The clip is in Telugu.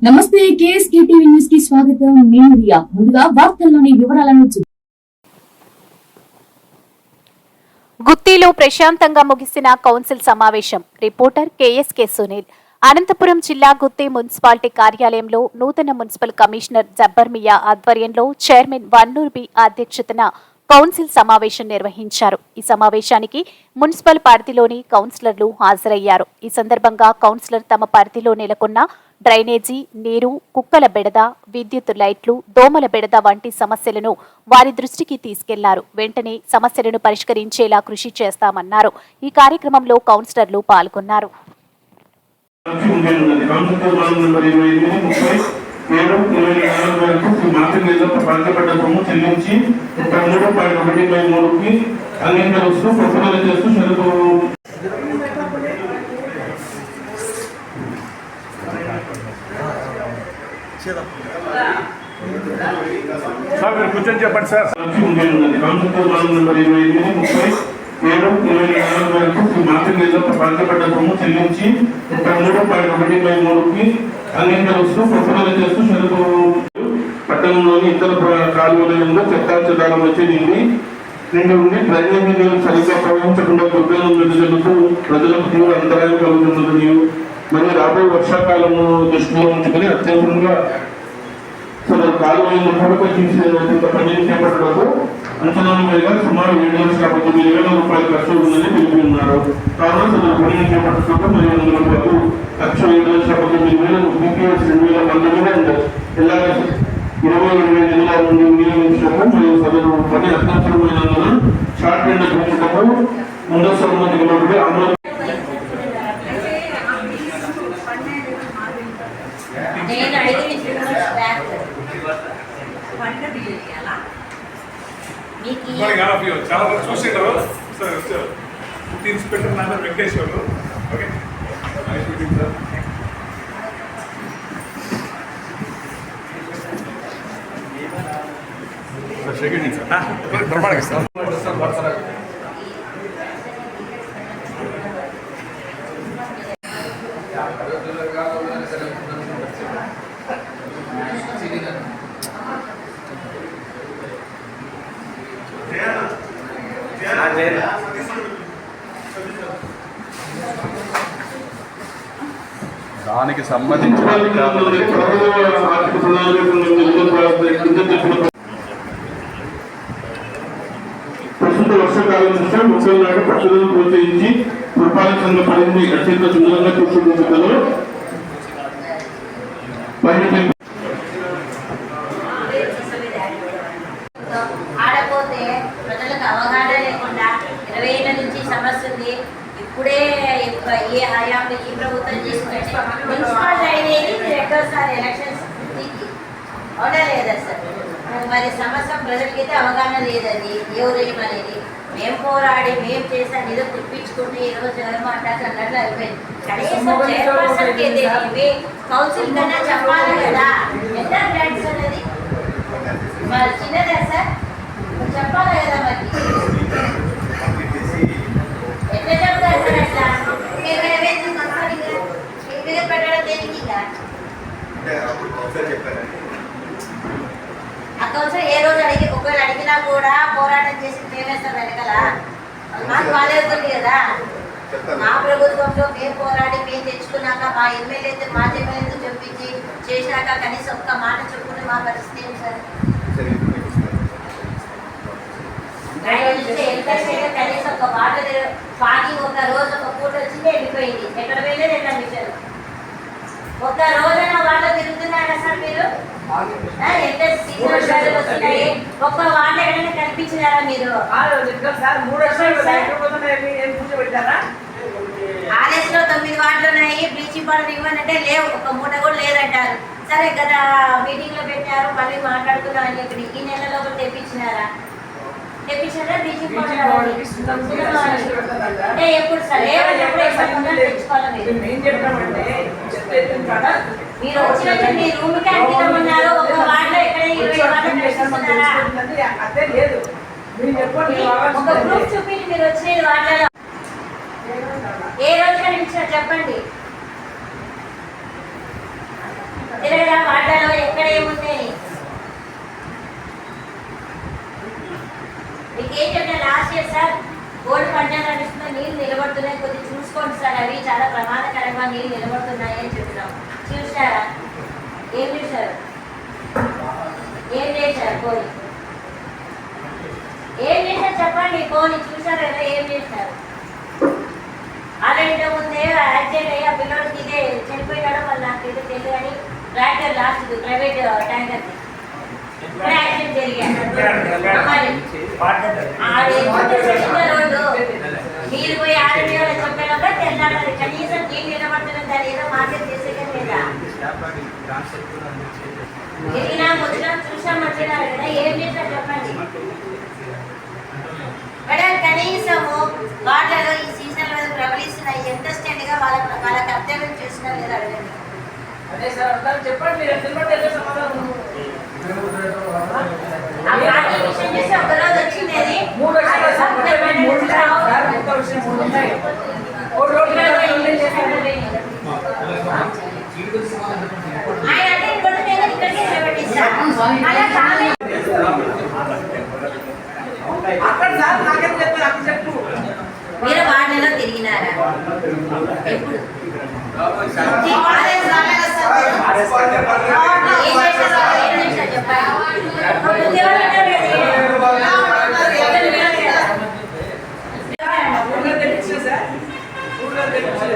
నమస్తే కేఎస్కే టీవీ న్యూస్ కి స్వాగతం. నేను రియా. ముందుగా వార్తల్లోని వివరాలను గుత్తిలో ప్రశాంతంగా ముగిసిన కౌన్సిల్ సమావేశం. Reporter KSK Sunil. అనంతపురం జిల్లా గుత్తి మున్సిపాలిటీ కార్యాలయంలో నూతన మున్సిపల్ కమిషనర్ జబ్బర్ మియా ఆధ్వర్యంలో చైర్మన్ వన్నూర్ బి అధ్యక్షతన కౌన్సిల్ సమావేశం నిర్వహించారు. ఈ సమావేశానికి మున్సిపల్ పరిధిలోని కౌన్సిలర్లు హాజరయ్యారు. ఈ సందర్భంగా కౌన్సిలర్ తమ పరిధిలో నెలకొన్న డ్రైనేజీ, నీరు, కుక్కల బెడద, విద్యుత్ లైట్లు, దోమల బెడద వంటి సమస్యలను వారి దృష్టికి తీసుకెళ్లారు. వెంటనే సమస్యలను పరిష్కరించేలా కృషి చేస్తామన్నారు. ఈ కార్యక్రమంలో కౌన్సిలర్లు పాల్గొన్నారు. సార్ మీరు కూర్చొని చెప్పండి సార్. పట్టణంలోని ఇతర కాలువలలో చెత్తాచెదారం వచ్చేది నిండి ఉండి డ్రైనేజీ నీరు సరిగ్గా ప్రవహించకుండా దుర్గంధం వెదజల్లుతూ ప్రజలకు తీవ్ర అంతరాయం కలుగుతున్నది. మరియు రాబోయే వర్షాకాలము దృష్టిలో ఉంచుకొని అత్యవసరంగా కాలువలను పూర్వక తీసేంత పనిని చేపట్టడంతో అంచనాల మీద సుమారు 7,59,000 రూపాయల ఖర్చు ఉందని తెలిపి ఉన్నారు. కావున పనిని చేపట్టడంతో 1,000 రూపాయలు ఖర్చు 7,19,000 బీపీఎస్ 2019 ఎల్ఆర్ఎస్ 20 నెలల నుండి వినియోగించడము మరియు సదరు పని అత్యవసరమైనందున షార్ట్ టెండర్ పెంచడము ముందస్తు అనుమతి అమలు చాలా మంది చూసింటారు. ఇన్స్పెక్టర్ నాన్న వెంకటేశ్వరు. ఓకే సెకండ్ సార్ దానికి సంబంధించిన ప్రస్తుత వర్షాకాలం దృష్ట్యా ముసలి నాడు పట్టుదలను ప్రోత్సహించి పురపాలక సంఘ పరిధిని అత్యంత సుందరంగా తీర్చిదిద్దలో ఆడపోతే ప్రజలకు అవగాహన లేకుండా 20 ఏళ్ళ నుంచి సమస్య ఉంది. ఇప్పుడే ఏ హయాంలో ఈ ప్రభుత్వం చేసుకుంటే మున్సిపాలిటీ అనేది రెండోసారి ఎలక్షన్స్ అవునా లేదా సార్? మరి సమస్య ప్రజలకైతే అవగాహన లేదండి. ఎవరేమనేది మేము పోరాడి మేము చేసాం ఏదో తెప్పించుకుంటే ఈరోజు ఎవరు మాట్లాడుతున్నట్లు అయిపోయింది. కనీసం చైర్పర్సన్కి ఏదేమి కౌన్సిల్ కన్నా చెప్పాలి కదా ఎంత గ్రాంట్స్ అనేది మరి చిన్నదే సార్ చెప్పాలి కదా. మరి ఎట్లా చెప్తారు సార్? అట్లా పెట్టడం దేనికి? ఆ కౌన్సిల్ ఏ రోజు ఒకవేళ అడిగినా కూడా పోరాటం చేసి మేమేస్తాం వెనకాల మాకు బాగాలేతుంది కదా. మా ప్రభుత్వంలో మేము పోరాడి మేము తెచ్చుకున్నాక మా ఎమ్మెల్యేతో మా ఎమ్మెల్యేతో చెప్పించి చేసినాక కనీసం ఒక్క మాట చెప్పుకుని మా పరిస్థితి ఏంటి సార్? కనీసం ఒక మాట పాకి ఒక రోజు ఒక పూట వచ్చింది వెళ్ళిపోయింది. ఎక్కడ వెళ్ళేది ఎట్లా మిషన్ ఒక రోజైనా వాళ్ళు తిరుగుతున్నారా సార్? మీరు ఎంత వస్తున్నాయి ఒక్క వాళ్ళు ఎక్కడైనా కనిపించినారా మీరు? ఆర్ఎస్ లో 9 వార్డులు ఉన్నాయి. బ్లీచింగ్ పౌడర్ ఇవ్వనంటే లేవు, ఒక మూట కూడా లేదంటారు. సరే గత మీటింగ్ లో పెట్టారు, మళ్ళీ మాట్లాడుతున్నాం అని చెప్పి ఈ నెలలో కూడా తెప్పించినారా? తెప్పించారా బ్లీచింగ్ పౌడర్? అంటే ఎప్పుడు సార్ తెచ్చుకోవాలి మీరు వచ్చినట్టు మీ రూమ్ క్యాంటీన్ ఒక వార్డులో ఎక్కడ 20 ఒక గ్రూప్ చూపించి మీరు వచ్చినది వార్డులలో ఏ రోజు కనిపించారు చెప్పండి. తిరగరా వాటలో ఎక్కడ ఏముంది అని. మీకు ఏం చెప్పిన last year sir gold panchayat నడుస్తున్న నీళ్ళు నిలబడుతున్నాయి, కొద్దిగా చూసుకోండి సార్, అవి చాలా ప్రమాదకరంగా నీళ్ళు నిలబడుతున్నాయి అని చెప్తున్నాం. చూసారా? ఏం చేశారు? ఏం చేశారు? పోనీ ఏం చేశారు చెప్పండి. పోనీ చూసారు కదా ఏం చేశారు? ఆల్రెడీ ముందే యాక్సిడెంట్ అయ్యి ఆ పిల్లలకి ఇదే చనిపోయాడో వాళ్ళు నాకు ఇది తెలియదు కానీ tractor last private tanker accident జరిగాడు. రోడ్డు మీరు పోయి ఆర్డీ చెప్పాక తెల్లాడాలి, కనీసం నీళ్ళు నిలబడుతున్న దాన్ని ఏదో మార్కెట్ చేసే లేదా ఎదిగినా వచ్చినా చూసాం వచ్చినారు కదా ఏం చేశారు చెప్పండి మేడం. కనీసము వాళ్ళలో ఈ సీజన్ మీద ప్రబలిస్తున్నాయి, ఎంత స్టాండ్గా వాళ్ళ కర్తవ్యం చేస్తున్నారు లేదా అడగండి. అదే సార్ అందరూ చెప్పండి, మీరు ఎందుకంటే సమాధానం ఆ పార్టీ విషయం చేస్తే ఒకరోజు వచ్చింది అది 3 లక్షల ఆయన అంటే ఇంకొక నేను ఇక్కడికి నిలబెట్టిస్తాను అలా కాదు. అక్కడ సార్ నాకేం చెప్తారు అక్కడ చెప్పు. మీరు వార్డులో తిరిగినారా ఎప్పుడు? ఊళ్ళో తెప్పించే సార్, ఊళ్ళో తెప్పించే